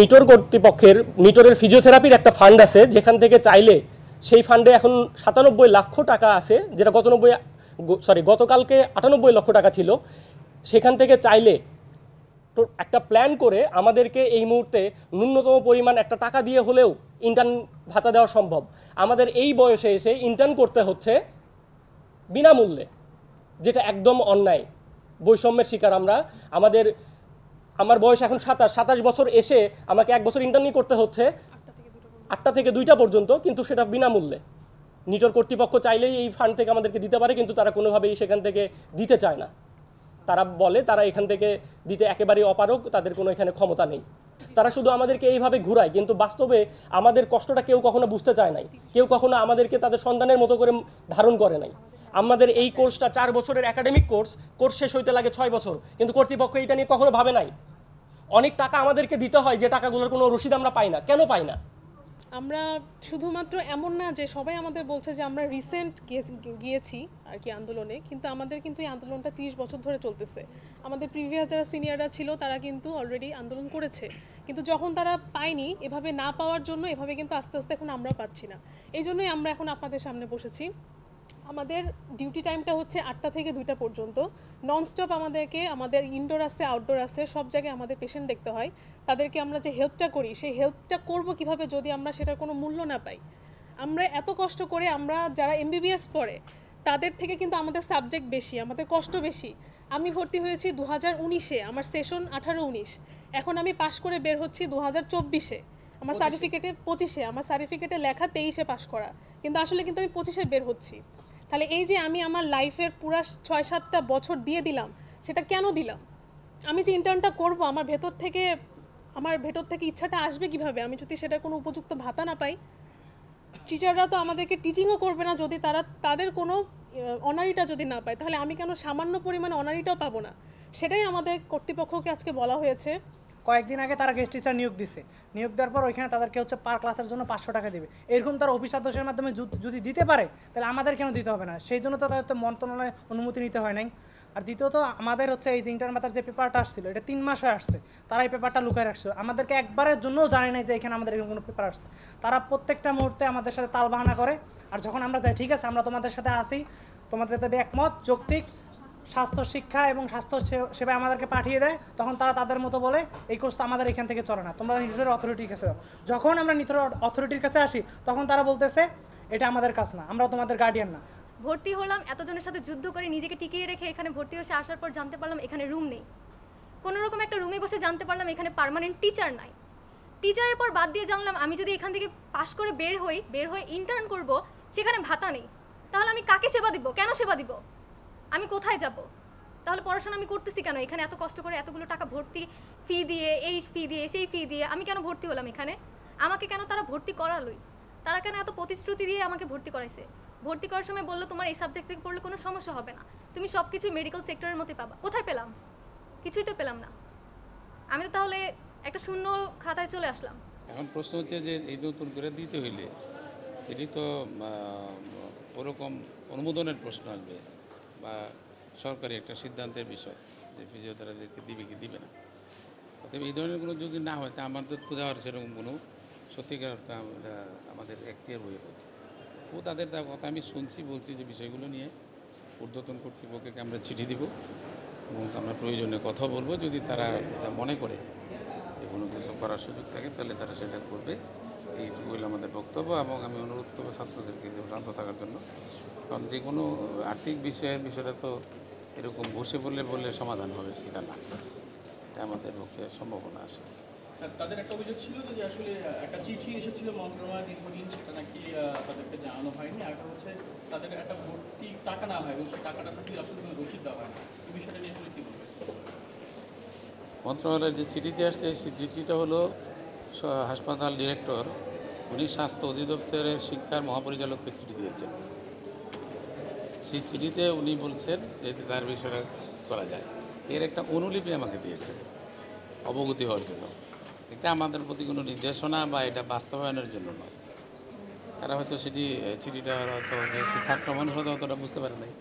নিটোর কর্তৃপক্ষের নিটোরের ফিজিওথেরাপির একটা ফান্ড আছে, যেখান থেকে চাইলে সেই ফান্ডে এখন 97 লক্ষ টাকা আছে, যেটা গতকালকে 98 লক্ষ টাকা ছিল। সেখান থেকে চাইলে তো একটা প্ল্যান করে আমাদেরকে এই মুহূর্তে ন্যূনতম পরিমাণ একটা টাকা দিয়ে হলেও ইন্টার্ন ভাতা দেওয়া সম্ভব। আমাদের এই বয়সে এসে ইন্টার্ন করতে হচ্ছে বিনামূল্যে, যেটা একদম অন্যায়, বৈষম্যের শিকার আমরা। আমার বয়স এখন 27 বছর, এসে আমাকে 1 বছর ইন্টার্নি করতে হচ্ছে 8টা থেকে 2টা পর্যন্ত, কিন্তু সেটা বিনামূল্যে। নিটোর কর্তৃপক্ষ চাইলেই এই ফান্ড থেকে আমাদেরকে দিতে পারে, কিন্তু তারা কোনোভাবেই সেখান থেকে দিতে চায় না। তারা বলে তারা এখান থেকে দিতে একেবারেই অপারগ, তাদের কোনো এখানে ক্ষমতা নেই। তারা শুধু আমাদেরকে এইভাবে ঘুরায়, কিন্তু বাস্তবে আমাদের কষ্টটা কেউ কখনো বুঝতে চায় নাই, কেউ কখনো আমাদেরকে তাদের সন্তানের মতো করে ধারণ করে নাই। আমাদের এই কোর্সটা 4 বছরের একাডেমিক কোর্স শেষ হইতে লাগে 6 বছর, কিন্তু কর্তৃপক্ষ এটা নিয়ে কখনো ভাবে নাই। অনেক টাকা আমাদেরকে দিতে হয়, যে টাকাগুলোর কোনো রসিদ আমরা পাই না। কেন পাই না? আমরা শুধুমাত্র এমন না যে সবাই আমাদের বলছে যে আমরা রিসেন্ট গিয়েছি আর কি আন্দোলনে, কিন্তু আমাদের কিন্তু এই আন্দোলনটা 30 বছর ধরে চলতেছে। আমাদের প্রিভিয়াস যারা সিনিয়ররা ছিল তারা কিন্তু অলরেডি আন্দোলন করেছে, কিন্তু যখন তারা পায়নি, এভাবে না পাওয়ার জন্য এভাবে কিন্তু আস্তে আস্তে এখন আমরাও পাচ্ছি না। এই জন্যই আমরা এখন আপনাদের সামনে বসেছি। আমাদের ডিউটি টাইমটা হচ্ছে 8টা থেকে 2টা পর্যন্ত, ননস্টপ আমাদের ইনডোর আছে, আউটডোর আছে, সব জায়গায় আমাদের পেশেন্ট দেখতে হয়। তাদেরকে আমরা যে হেল্পটা করি, সেই হেল্পটা করব কিভাবে যদি আমরা সেটার কোনো মূল্য না পাই? আমরা এত কষ্ট করে, আমরা যারা এমবিবিএস পড়ে তাদের থেকে কিন্তু আমাদের সাবজেক্ট বেশি, আমাদের কষ্ট বেশি। আমি ভর্তি হয়েছি 2019-এ, আমার সেশন 18-19। এখন আমি পাশ করে বের হচ্ছি 2024-এ, আমার সার্টিফিকেটে 25-এ, আমার সার্টিফিকেটে লেখা 23-এ পাশ করা, কিন্তু আসলে কিন্তু আমি 25-এ বের হচ্ছি। তাহলে এই যে আমি আমার লাইফের পুরো 6-7টা বছর দিয়ে দিলাম, সেটা কেন দিলাম? আমি যে ইন্টার্নটা করব, আমার ভেতর থেকে ইচ্ছাটা আসবে কিভাবে আমি যদি সেটা কোনো উপযুক্ত ভাতা না পাই? টিচাররা তো আমাদেরকে টিচিংও করবে না যদি তাদের কোনো অনারিটা যদি না পায়, তাহলে আমি কেন সামান্য পরিমাণে অনারিটাও পাবো না? সেটাই আমাদের কর্তৃপক্ষকে আজকে বলা হয়েছে। কয়েকদিন আগে তারা গেস্ট টিচার নিয়োগ দিছে, নিয়োগ দেওয়ার পর ওইখানে তাদেরকে হচ্ছে পার ক্লাসের জন্য 500 টাকা দেবে। এরকম তারা অফিস আদেশের মাধ্যমে যদি দিতে পারে, তাহলে আমাদের কেন দিতে হবে না? সেই জন্য তো তাদের তো মন্ত্রণালয়ে অনুমতি নিতে হয় নাই। আর দ্বিতীয়ত আমাদের হচ্ছে এই যে ইন্টার্ন ভাতার যে পেপারটা আসছিল, এটা 3 মাস হয়ে আসছে, তারা এই পেপারটা লুকায় রাখছে। আমাদেরকে একবারের জন্যও জানে নাই যে এখানে আমাদের এরকম কোনো পেপার আসছে। তারা প্রত্যেকটা মুহূর্তে আমাদের সাথে তাল বাহানা করে। আর যখন আমরা যাই, ঠিক আছে আমরা তোমাদের সাথে আসি, তোমাদের সাথে একমত, যৌক্তিক স্বাস্থ্য শিক্ষা এবং স্বাস্থ্য সেবায় আমাদেরকে পাঠিয়ে দেয়, তখন তারা তাদের মতো বলে এই কোর্স তো আমাদের এখান থেকে চলে না, তোমরা নিটোর অথরিটির কাছে দাও। যখন আমরা নিটোর অথরিটির কাছে আসি, তখন তারা বলতেছে এটা আমাদের কাজ না, আমরা তোমাদের গার্ডিয়ান না। ভর্তি হলাম, এতজনের সাথে যুদ্ধ করে নিজেকে টিকিয়ে রেখে এখানে ভর্তি হয়ে আসার পর জানতে পারলাম এখানে রুম নেই। কোনো রকম একটা রুমে বসে জানতে পারলাম এখানে পার্মানেন্ট টিচার নাই। টিচারের পর বাদ দিয়ে জানলাম আমি যদি এখান থেকে পাশ করে বের হয়ে ইন্টার্ন করব, সেখানে ভাতা নেই। তাহলে আমি কাকে সেবা দিব? কেন সেবা দিব? আমি কোথায় যাব? তাহলে পড়াশোনা আমি করতেছি কেন? এখানে এত কষ্ট করে এতগুলো টাকা ভর্তি ফি দিয়ে, এই ফি দিয়ে, সেই ফি দিয়ে আমি কেন ভর্তি হলাম এখানে? আমাকে কেন তারা ভর্তি করালোই? তারা কেন এত প্রতিশ্রুতি দিয়ে আমাকে ভর্তি করাইছে? ভর্তি করার সময় বললো তোমার এই সাবজেক্ট থেকে পড়লে কোনো সমস্যা হবে না, তুমি সব কিছু মেডিকেল সেক্টরের মধ্যে পাবা। কোথায় পেলাম? কিছুই তো পেলাম না। আমি তো তাহলে একটা শূন্য খাতায় চলে আসলাম। এখন প্রশ্ন হচ্ছে যে এই নতুন করে দিতে হইলে এটি তো ওরকম অনুমোদনের প্রশ্ন আসবে বা সরকারি একটা সিদ্ধান্তের বিষয় যে ফিজিওথেরাপিকে দিবে কি দিবে না। তবে এই ধরনের কোনো যদি না হয়, তা আমাদের তো দেওয়ার সেরকম কোনো সত্যিকার অর্থে আমাদের এখতিয়ার হয়ে পড়ে। ও তাদের কথা আমি বলছি যে বিষয়গুলো নিয়ে ঊর্ধ্বতন কর্তৃপক্ষকে আমরা চিঠি দিব এবং আমরা প্রয়োজনে কথা বলবো। যদি তারা মনে করে যে কোনো কিছু করার সুযোগ থাকে, তাহলে তারা সেটা করবে। এইটুকু হলো আমাদের বক্তব্য। এবং আমি অনুরোধ করবো ছাত্রদেরকে শান্ত থাকার জন্য, কারণ যে কোনো আর্থিক বিষয়টা তো এরকম বসে বললে সমাধান হবে সেটা না, এটা আমাদের পক্ষে সম্ভাবনা আছে। তাদের একটা অভিযোগ ছিল যে আসলে একটা চিঠি এসেছিল মন্ত্রণালয় দীর্ঘদিন, সেটা নাকি তাদেরকে জানানো হয়নি। আর একটা হচ্ছে তাদের একটা ভর্তি টাকা না হয় এবং সেই টাকাটা নাকি আসলে কোনো রসিদ দেওয়া হয় না। এই বিষয়টা নিয়ে আসলে কী বলবেন? মন্ত্রণালয়ের যে চিঠিতে আসছে, সেই চিঠিটা হলো হাসপাতাল ডিরেক্টর, উনি স্বাস্থ্য অধিদপ্তরের শিক্ষার মহাপরিচালককে চিঠি দিয়েছেন। সেই চিঠিতে উনি বলছেন যে তার বিষয়টা করা যায়, এর একটা অনুলিপি আমাকে দিয়েছেন অবগতি হওয়ার জন্য। এটা আমাদের প্রতি কোনো নির্দেশনা বা এটা বাস্তবায়নের জন্য নয়। তারা হয়তো চিঠিটা হয়তো ছাত্র মানুষ হয়তো অতটা বুঝতে পারে নাই।